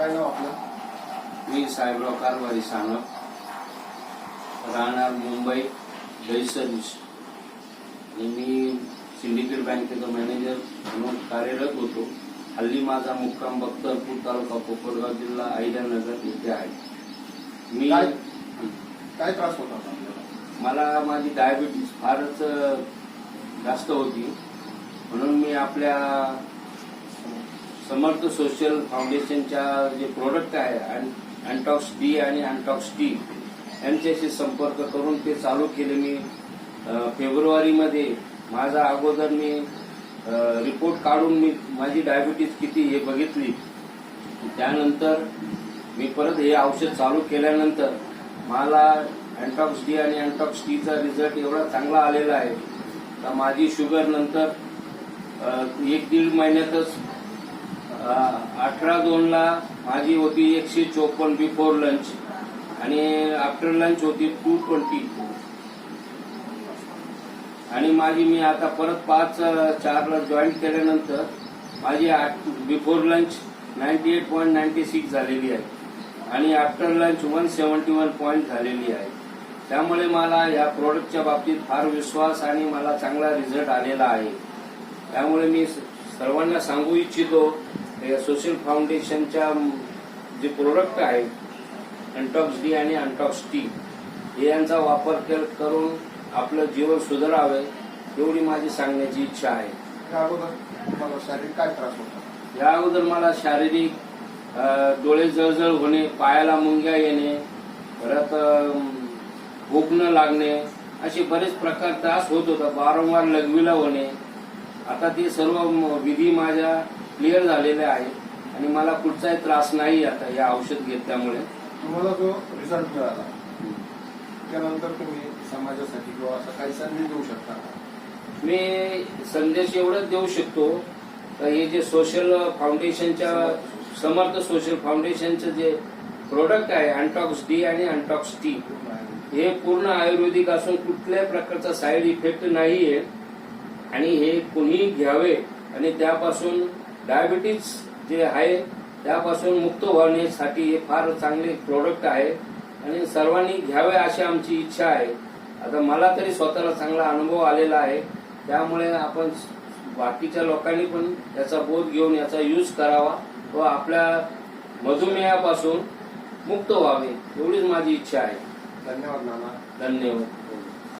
काय नाव आपलं? मी साहेबराव कारभारी सानप, राहणार मुंबई, दहिसर. मी सिंडिकेट बँकेचा मॅनेजर म्हणून कार्यरत होतो. हल्ली माझा मुक्काम बख्तरपूर तालुका कोपरगाव जिल्हा अहिल्यानगर येथे आहे. मी काय त्रास होता आपल्याला? मला माझी डायबिटीज फारच जास्त होती, म्हणून मी आपल्या समर्थ सोशल फाउंडेशनच्या जे प्रोडक्ट आहे अँटॉक्स डी आणि अँटॉक्स टी यांच्याशी संपर्क करून ते चालू केले. मी फेब्रुवारीमध्ये माझा अगोदर मी रिपोर्ट काढून मी माझी डायबिटीज किती हे बघितली. त्यानंतर मी परत हे औषध चालू केल्यानंतर मला अँटॉक्स डी आणि अँटॉक्स टीचा रिझल्ट एवढा चांगला आलेला आहे तर माझी शुगर नंतर 1-1.5 महिन्यातच 18/2ला माझी होती 154 बिफोर लंच आणि आफ्टर लंच होती 220 आणि माझी मी आता परत 5/4ला जॉईन केल्यानंतर माझी बिफोर लंच 98.96 झालेली आहे आणि आफ्टर लंच 171 पॉईंट झालेली आहे. त्यामुळे मला या प्रोडक्टच्या बाबतीत फार विश्वास आणि मला चांगला रिझल्ट आलेला आहे. त्यामुळे मी सर्वांना सांगू इच्छितो सोशल फाउंडेशनच्या जे प्रोडक्ट आहे अँटॉक्स डी आणि अँटॉक्स टी हे यांचा वापर करून आपलं जीवन सुधारावे एवढी माझी सांगण्याची इच्छा आहे. या अगोदर तुम्हाला शारीरिक काय त्रास होता? या अगोदर मला शारीरिक डोळे जळजळ होणे, पायाला मुंग्या येणे, परत भूक न लागणे असे बरेच प्रकार त्रास होत होता. वारंवार लघवीला होणे. आता ते सर्व विधी माझ्या क्लिअर झालेल्या आहेत आणि मला कुठचाही त्रास नाही आता या औषध घेतल्यामुळे. तुम्हाला जो रिझल्ट मिळाला त्यानंतर तुम्ही समाजासाठी किंवा असा काही संदेश देऊ शकता? मी संदेश एवढंच देऊ शकतो तर हे जे सोशल फाउंडेशनच्या समर्थ सोशल फाउंडेशनचं जे प्रोडक्ट आहे अँटॉक्स डी आणि अँटॉक्स टी हे पूर्ण आयुर्वेदिक असून कुठल्याही प्रकारचा साईड इफेक्ट नाहीये आणि हे कोणीही घ्यावे आणि त्यापासून डायबिटीज जे आहे त्यापासून मुक्त होण्यासाठी हे फार चांगले प्रोडक्ट आहे आणि सर्वांनी घ्यावे अशी आमची इच्छा आहे. आता मला तरी स्वतःला चांगला अनुभव आलेला आहे. त्यामुळे आपण बाकीच्या लोकांनी पण याचा बोध घेऊन याचा यूज करावा व आपल्या मधुमेहापासून मुक्त व्हावे एवढीच माझी इच्छा आहे. धन्यवाद नाना. धन्यवाद.